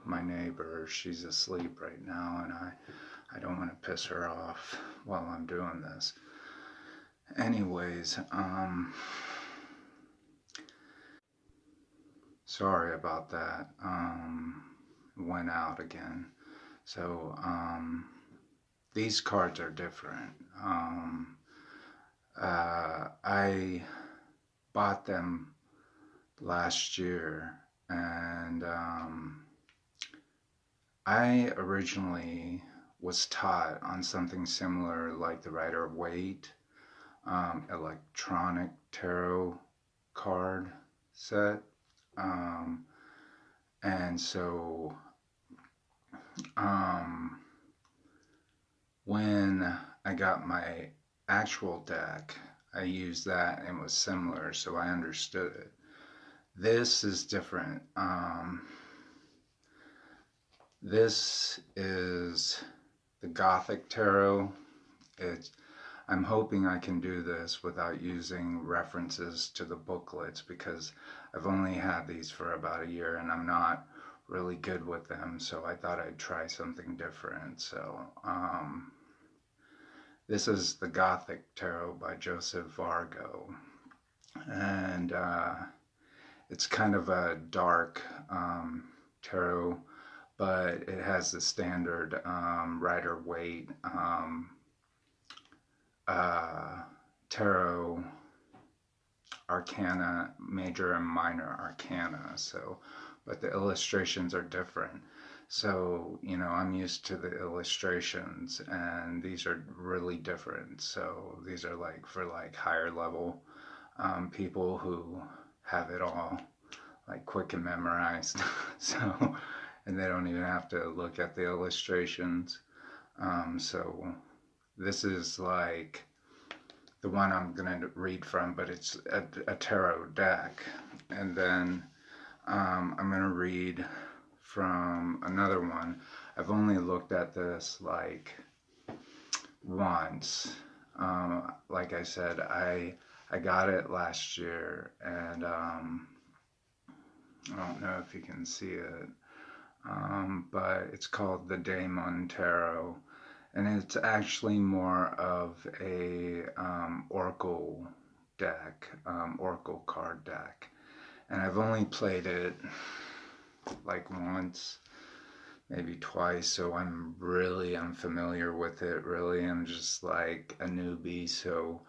my neighbor. She's asleep right now, and I don't want to piss her off while I'm doing this. Anyways, sorry about that. Went out again. So, these cards are different. I bought them last year, and I originally was taught on something similar like the Rider-Waite electronic tarot card set. Um, and so um, when I got my actual deck, I used that and it was similar, so I understood it. This is different. This is the Gothic Tarot. I'm hoping I can do this without using references to the booklets because I've only had these for about a year and I'm not really good with them, so I thought I'd try something different. So this is the Gothic Tarot by Joseph Vargo, and it's kind of a dark tarot, but it has the standard Rider-Waite tarot arcana, major and minor arcana. So, but the illustrations are different. So, you know, I'm used to the illustrations, and these are really different. So these are like for like higher level people who have it all like quick and memorized. So, and they don't even have to look at the illustrations. So this is like the one I'm going to read from, but it's a tarot deck. And then I'm going to read from another one. I've only looked at this like once. Like I said, I got it last year, and I don't know if you can see it, but it's called the Daemon Tarot, and it's actually more of a oracle deck, oracle card deck, and I've only played it like once, maybe twice, so I'm really unfamiliar with it. Really, I'm just like a newbie, so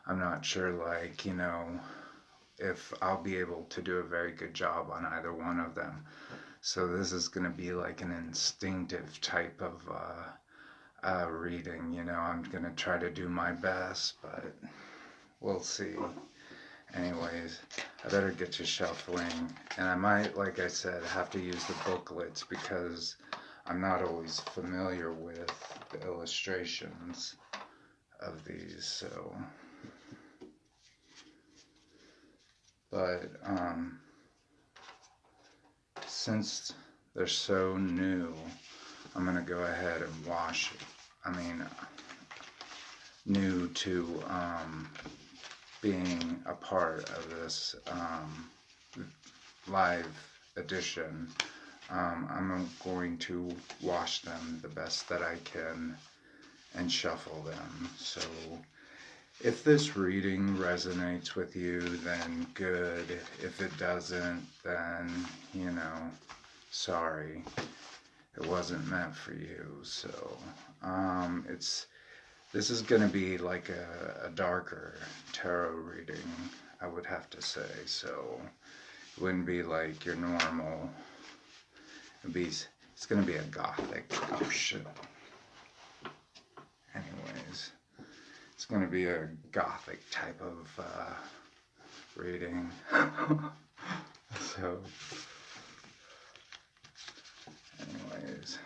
I'm not sure, like, you know, if I'll be able to do a very good job on either one of them. So this is going to be like an instinctive type of reading. You know, I'm going to try to do my best, but we'll see. Anyways, I better get to shuffling, and I might, like I said, have to use the booklets because I'm not always familiar with the illustrations of these, so. But since they're so new, I'm gonna go ahead and wash it. I mean, new to being a part of this live edition. I'm going to wash them the best that I can and shuffle them. So if this reading resonates with you, then good. If it doesn't, then, you know, sorry. It wasn't meant for you. So this is going to be like a darker tarot reading, I would have to say. So it wouldn't be like your normal. It's going to be a gothic. Oh shit. Anyways, it's going to be a gothic type of reading. So, anyways.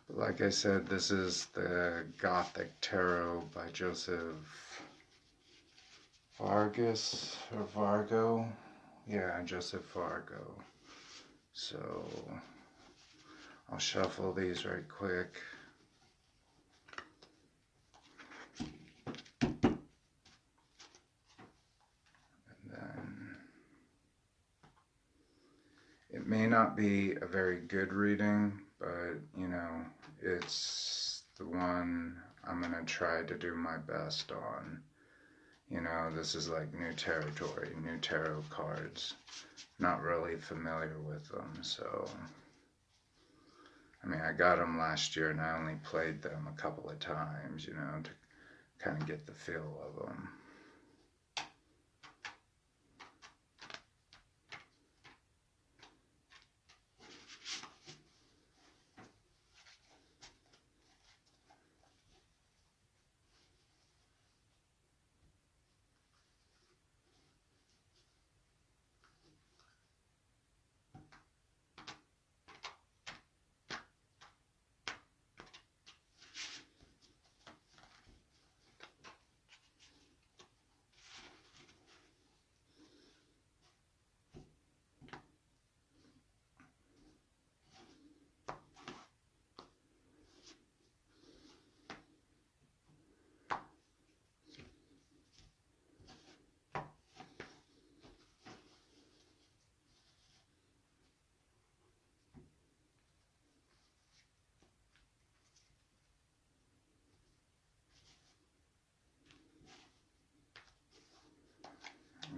But like I said, this is the Gothic Tarot by Joseph Vargas or Vargo. Yeah, Joseph Vargo. So I'll shuffle these right quick. not be a very good reading, but you know, it's the one I'm gonna try to do my best on. You know, this is like new territory, new tarot cards. Not really familiar with them, so I mean, I got them last year and I only played them a couple of times, you know, to kind of get the feel of them.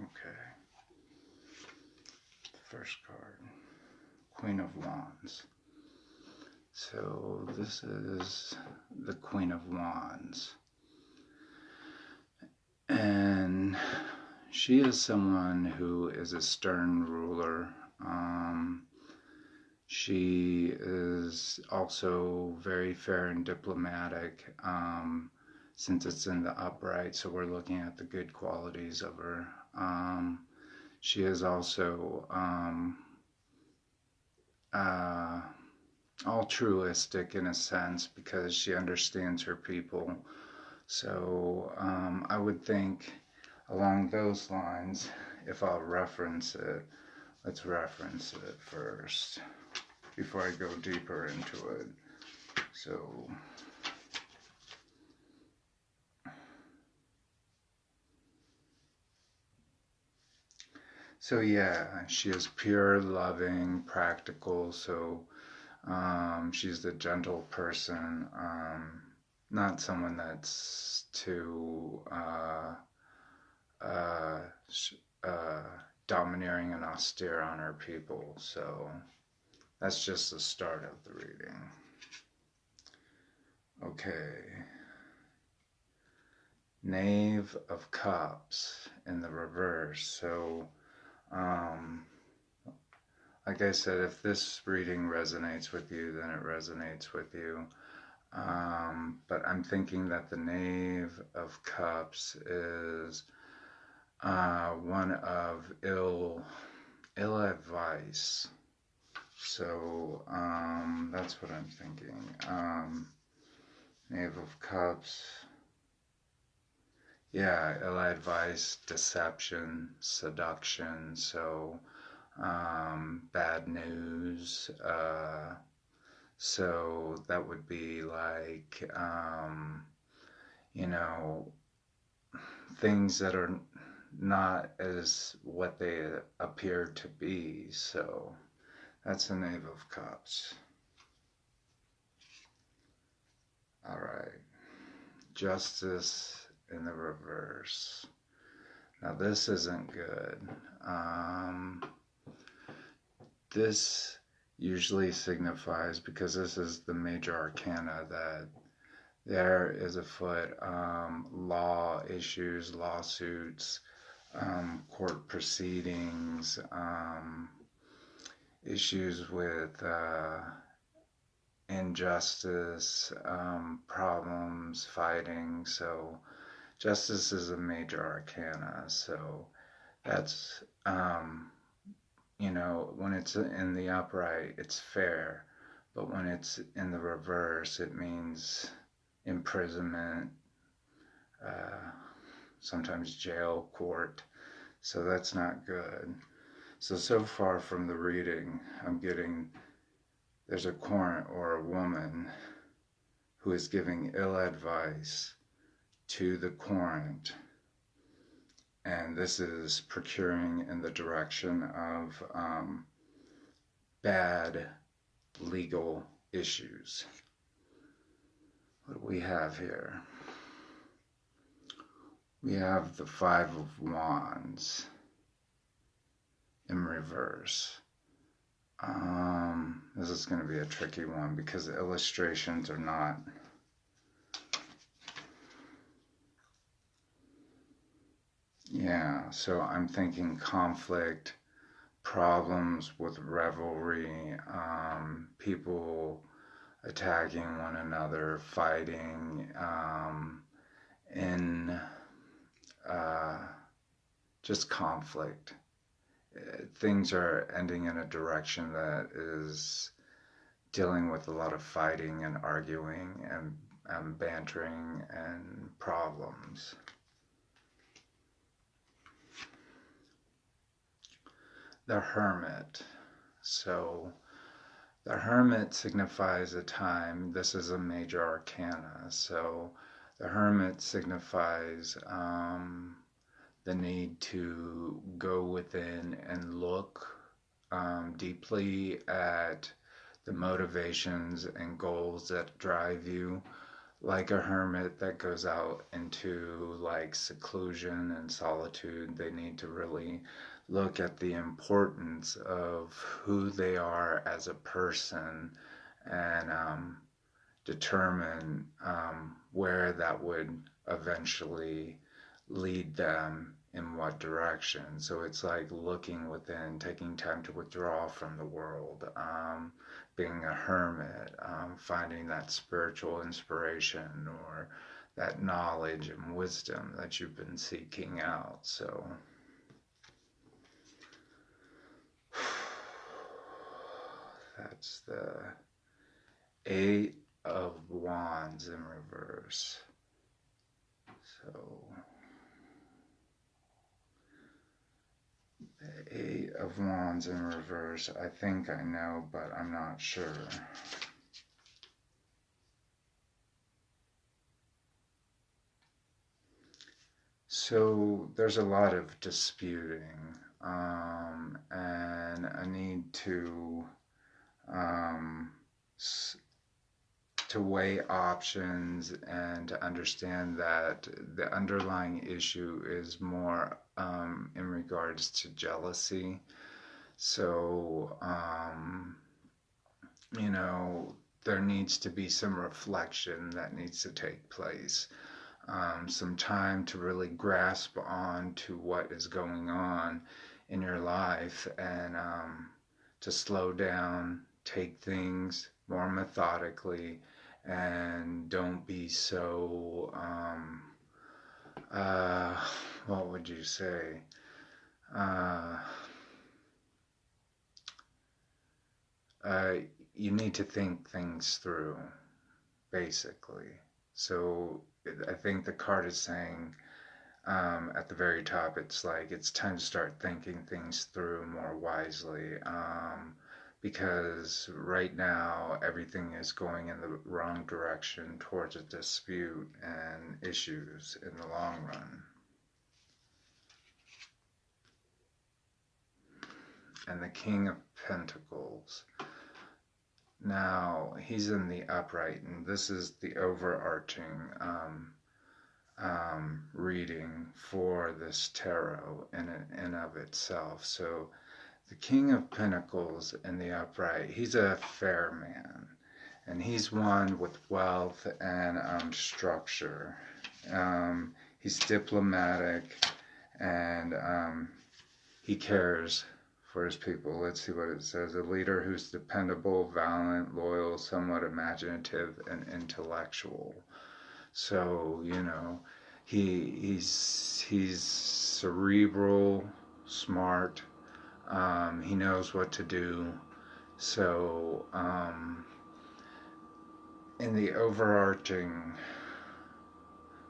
Okay. First card, Queen of Wands. So this is the Queen of Wands. And she is someone who is a stern ruler. She is also very fair and diplomatic, since it's in the upright, so we're looking at the good qualities of her. She is also altruistic in a sense because she understands her people. So I would think along those lines, if I'll reference it, let's reference it first before I go deeper into it. So yeah, she is pure, loving, practical. So she's the gentle person, not someone that's too uh, uh, domineering and austere on her people. So that's just the start of the reading. Okay. Knave of Cups in the reverse. So, like I said, if this reading resonates with you, then it resonates with you. But I'm thinking that the Knave of Cups is one of ill advice. So that's what I'm thinking. Knave of Cups. Yeah, ill advice, deception, seduction. So bad news. So that would be like, you know, things that are not as what they appear to be. So that's the Knave of Cups. All right. Justice in the reverse. Now this isn't good. This usually signifies, because this is the major arcana, that there is afoot law issues, lawsuits, court proceedings, issues with injustice, problems, fighting. So justice is a major arcana. So that's, you know, when it's in the upright, it's fair. But when it's in the reverse, it means imprisonment, sometimes jail, court. So that's not good. So far from the reading, I'm getting there's a querent or a woman who is giving ill advice to the querent. And this is procuring in the direction of bad legal issues. What do we have here? We have the Five of Wands in reverse. This is going to be a tricky one because the illustrations are not. Yeah, so I'm thinking conflict, problems with revelry, people attacking one another, fighting, in just conflict. Things are ending in a direction that is dealing with a lot of fighting and arguing and bantering and problems. The Hermit. So the Hermit signifies a time. This is a major arcana. So the Hermit signifies the need to go within and look deeply at the motivations and goals that drive you, like a hermit that goes out into like seclusion and solitude. They need to really look at the importance of who they are as a person and determine where that would eventually lead them in what direction. So it's like looking within, taking time to withdraw from the world, being a hermit, finding that spiritual inspiration or that knowledge and wisdom that you've been seeking out. So that's the Eight of Wands in reverse. So the Eight of Wands in reverse, I think I know, but I'm not sure. So there's a lot of disputing, and a need to weigh options and to understand that the underlying issue is more in regards to jealousy. So, you know, there needs to be some reflection that needs to take place. Some time to really grasp on to what is going on in your life and to slow down, take things more methodically, and don't be so, what would you say? You need to think things through, basically. So I think the card is saying at the very top, it's like it's time to start thinking things through more wisely. Because right now everything is going in the wrong direction towards a dispute and issues in the long run. And the King of Pentacles. Now, he's in the upright, and this is the overarching reading for this tarot in of itself. So the King of Pentacles in the upright, he's a fair man, and he's one with wealth and structure. He's diplomatic, and he cares for his people. Let's see what it says. A leader who's dependable, valiant, loyal, somewhat imaginative, and intellectual. So, you know, he's cerebral, smart. He knows what to do. So, in the overarching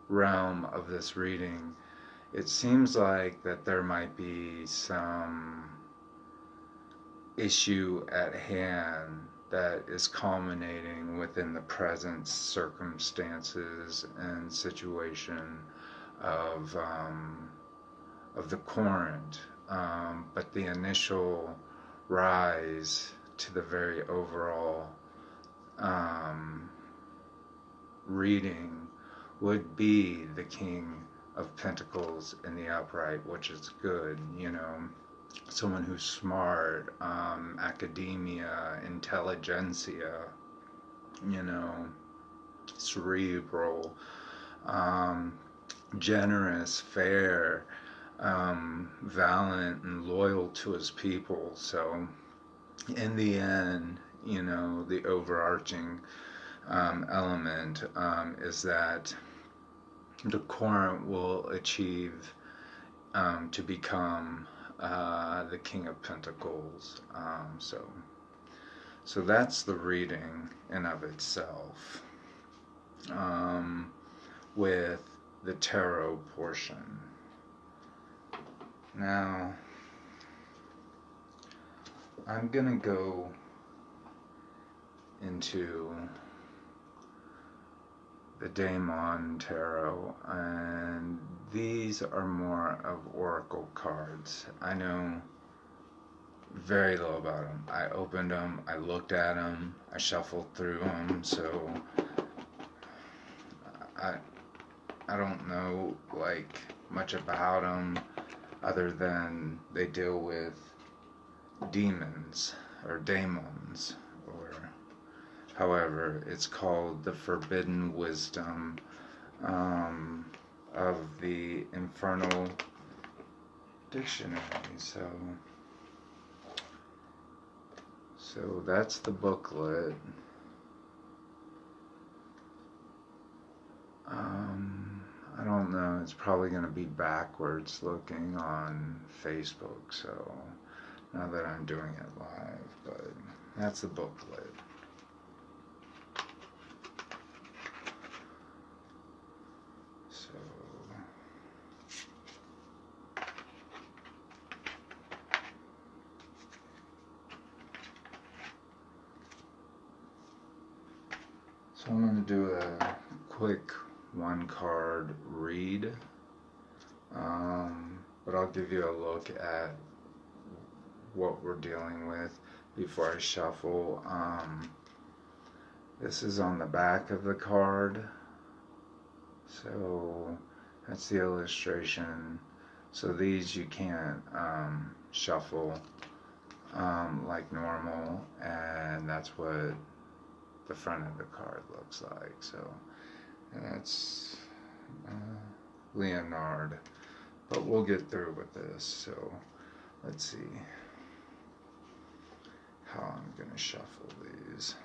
realm of this reading, it seems like that there might be some issue at hand that is culminating within the present circumstances and situation of the current. But the initial rise to the very overall reading would be the King of Pentacles in the upright, which is good, you know, someone who's smart, academia, intelligentsia, you know, cerebral, generous, fair, valiant, and loyal to his people. So in the end, you know, the overarching element is that the Court will achieve to become the King of Pentacles. So that's the reading in of itself, with the tarot portion. Now, I'm gonna go into the Daemon Tarot, and these are more of oracle cards. I know very little about them. I opened them, I looked at them, I shuffled through them, so I don't know like much about them other than they deal with demons or daemons, or however it's called, the forbidden wisdom of the Infernal Dictionary. So that's the booklet. I don't know, it's probably going to be backwards looking on Facebook, so now that I'm doing it live, but that's the booklet. So I'm going to do a quick one card read, but I'll give you a look at what we're dealing with before I shuffle. This is on the back of the card, so that's the illustration. So these you can't shuffle like normal, and that's what the front of the card looks like. So that's Leonard, but we'll get through with this. So let's see how I'm going to shuffle these.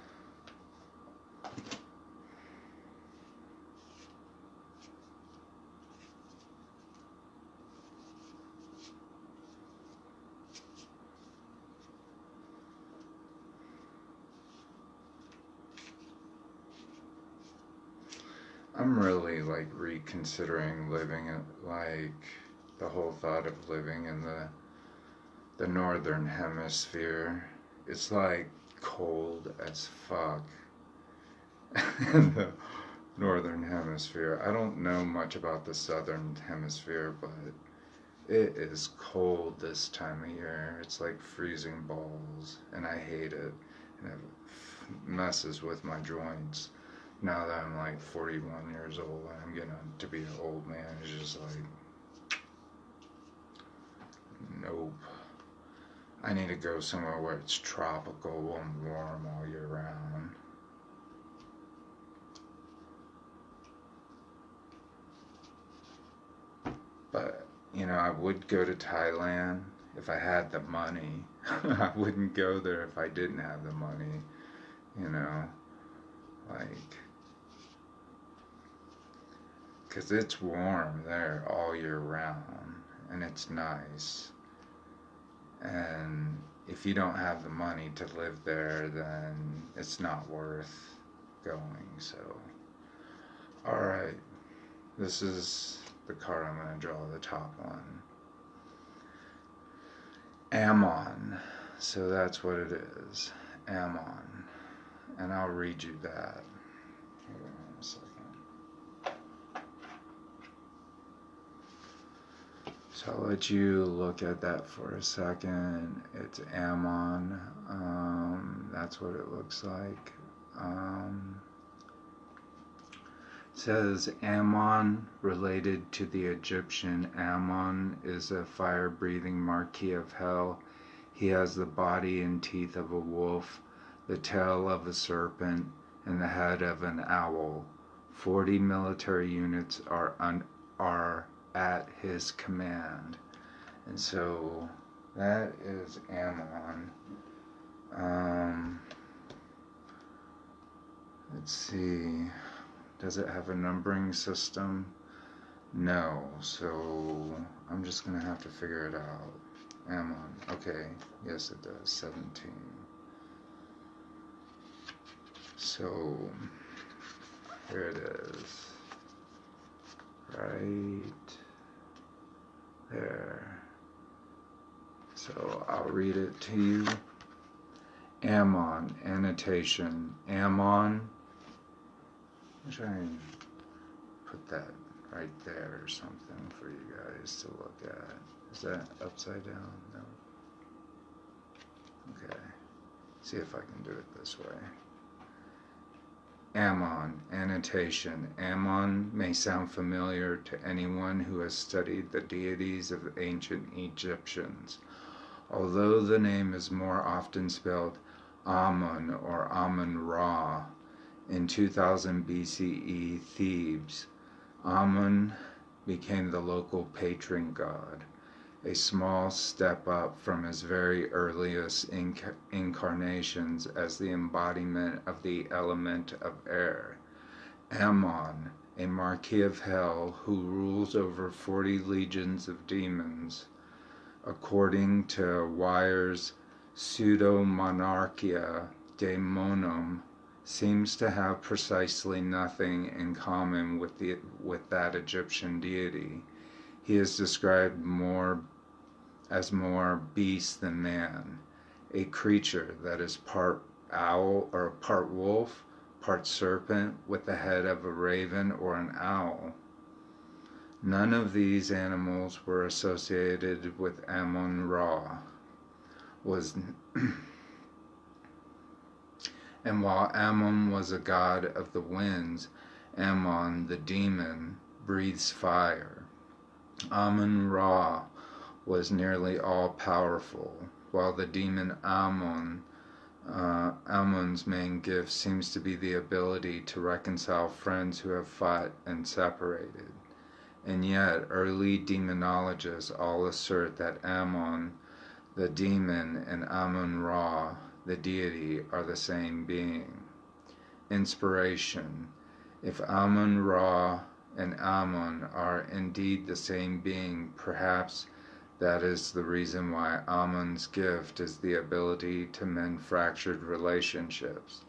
I'm really like reconsidering living it, like the whole thought of living in the northern hemisphere. It's like cold as fuck in the northern hemisphere. I don't know much about the southern hemisphere, but it is cold this time of year. It's like freezing balls, and I hate it, and it messes with my joints. Now that I'm like 41 years old and I'm getting to be an old man, it's just like, nope. I need to go somewhere where it's tropical and warm all year round. But, you know, I would go to Thailand if I had the money. I wouldn't go there if I didn't have the money, you know, like, because it's warm there all year round, and it's nice. And if you don't have the money to live there, then it's not worth going. So, alright, this is the card I'm going to draw, the top one. Ammon. So that's what it is. Ammon. And I'll read you that. Hold on a second. So I'll let you look at that for a second. It's Ammon. That's what it looks like. It says Ammon, related to the Egyptian Ammon, is a fire-breathing marquis of hell. He has the body and teeth of a wolf, the tail of a serpent, and the head of an owl. 40 military units are at his command. And so that is Ammon. Let's see. Does it have a numbering system? No. So I'm just going to have to figure it out. Ammon. Okay. Yes, it does. 17. So here it is. Right there. So I'll read it to you. Ammon, annotation. Ammon. I'll try and put that right there or something for you guys to look at. Is that upside down? No. Okay. See if I can do it this way. Ammon, annotation. Ammon may sound familiar to anyone who has studied the deities of the ancient Egyptians. Although the name is more often spelled Amun or Amun-Ra, in 2000 BCE Thebes, Amun became the local patron god, a small step up from his very earliest incarnations as the embodiment of the element of air. Ammon, a marquis of hell who rules over 40 legions of demons, according to Weier's Pseudo-Monarchia Daemonum, seems to have precisely nothing in common with that Egyptian deity. He is described as more beast than man, a creature that is part owl or part wolf, part serpent, with the head of a raven or an owl. None of these animals were associated with Amun-Ra. And while Ammon was a god of the winds, Ammon, the demon, breathes fire. Amun-Ra was nearly all-powerful, while the demon Ammon's main gift seems to be the ability to reconcile friends who have fought and separated. And yet, early demonologists all assert that Ammon, the demon, and Amun-Ra, the deity, are the same being. Inspiration. If Amun-Ra and Ammon are indeed the same being, perhaps that is the reason why Ammon's gift is the ability to mend fractured relationships.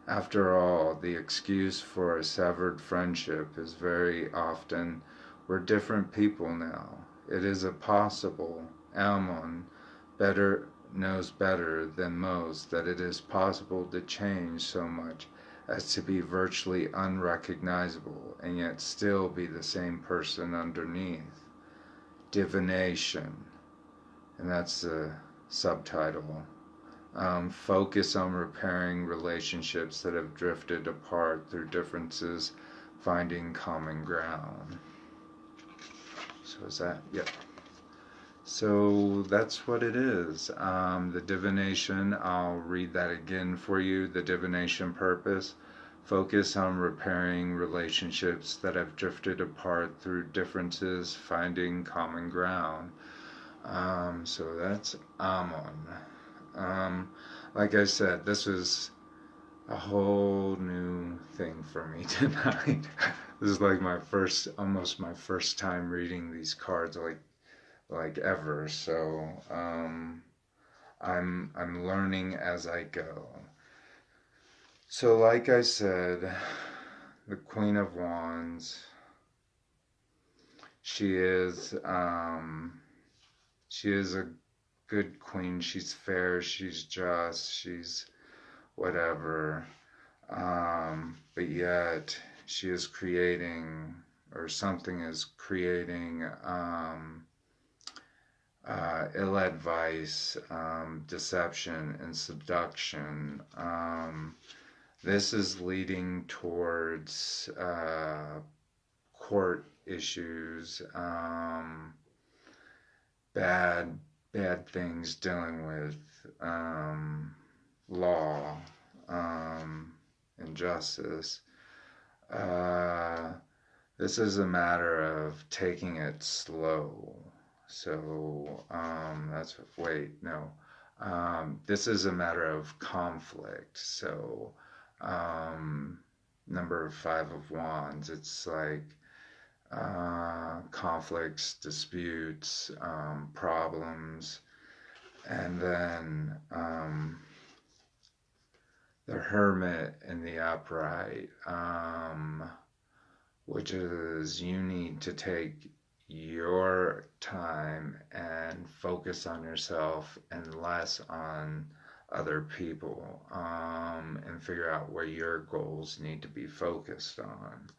After all, the excuse for a severed friendship is very often, we're different people now. It is possible Ammon knows better than most that it is possible to change so much as to be virtually unrecognizable and yet still be the same person underneath. Divination, and that's the subtitle. Focus on repairing relationships that have drifted apart through differences, finding common ground. So is that, yep. So that's what it is. The divination, I'll read that again for you. The divination purpose: focus on repairing relationships that have drifted apart through differences, finding common ground. So that's Ammon. Like I said, this was a whole new thing for me tonight. This is like almost my first time reading these cards, like ever. So I'm learning as I go. So like I said, the Queen of Wands, she is a good queen. She's fair, she's just, she's whatever. But yet she is creating, or something is creating, ill advice, deception, and seduction. This is leading towards court issues, bad bad things dealing with law, and justice. Uh, this is a matter of taking it slow. So that's wait no. This is a matter of conflict. So number 5 of Wands. It's like conflicts, disputes, problems, and then the Hermit in the upright, which is you need to take your time and focus on yourself and less on other people, and figure out where your goals need to be focused on.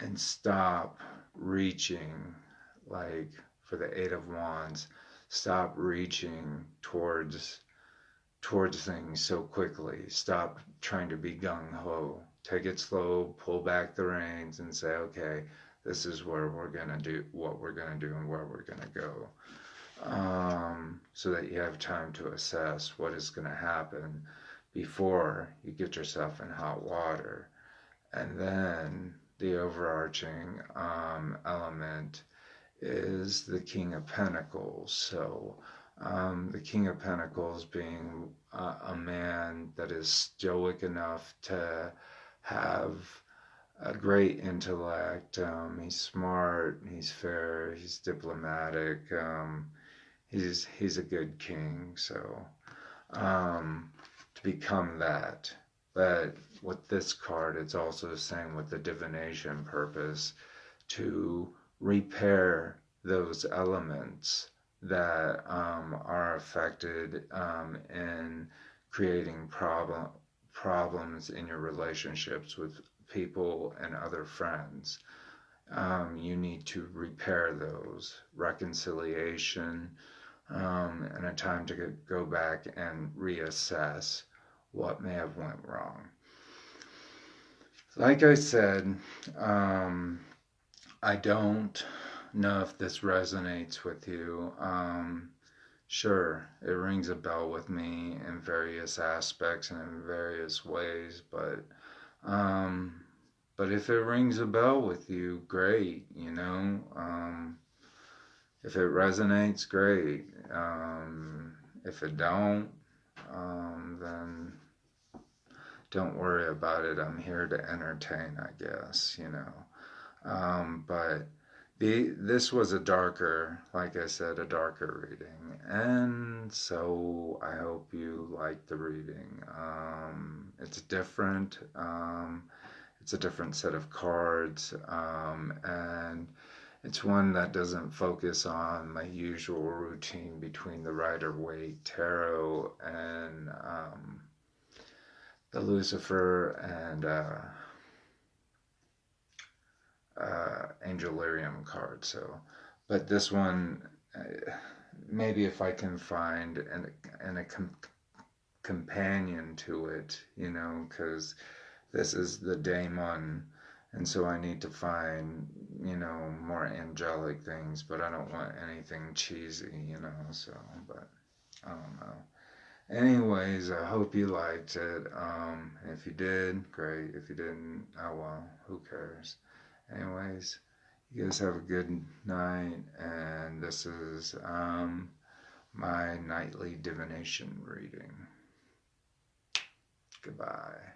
And stop reaching, like for the 8 of Wands, stop reaching towards things so quickly. Stop trying to be gung-ho. Take it slow, pull back the reins and say, okay, this is where we're going to do what we're going to do and where we're going to go. So that you have time to assess what is going to happen before you get yourself in hot water. And then the overarching element is the King of Pentacles. So the King of Pentacles being a man that is stoic enough to have a great intellect. He's smart, he's fair, he's diplomatic. He's a good king. So to become that. But with this card, it's also saying with the divination purpose to repair those elements that are affected in creating problems in your relationships with people and other friends. You need to repair those. Reconciliation, and a time to go back and reassess what may have went wrong. Like I said, I don't know if this resonates with you. Sure, it rings a bell with me in various aspects and in various ways, but if it rings a bell with you, great, you know. If it resonates, great. If it don't, then don't worry about it. I'm here to entertain, I guess, you know. But this was a darker, like I said, a darker reading. And so I hope you like the reading. It's different. It's a different set of cards. And it's one that doesn't focus on my usual routine between the Rider-Waite Tarot and the Lucifer and Angel Lyrium card. So, but this one, maybe if I can find a companion to it, you know, because this is the daemon, and so I need to find, you know, more angelic things, but I don't want anything cheesy, you know, so, but I don't know. Anyways, I hope you liked it. If you did, great. If you didn't, oh well, who cares? Anyways, you guys have a good night, and this is my nightly divination reading. Goodbye.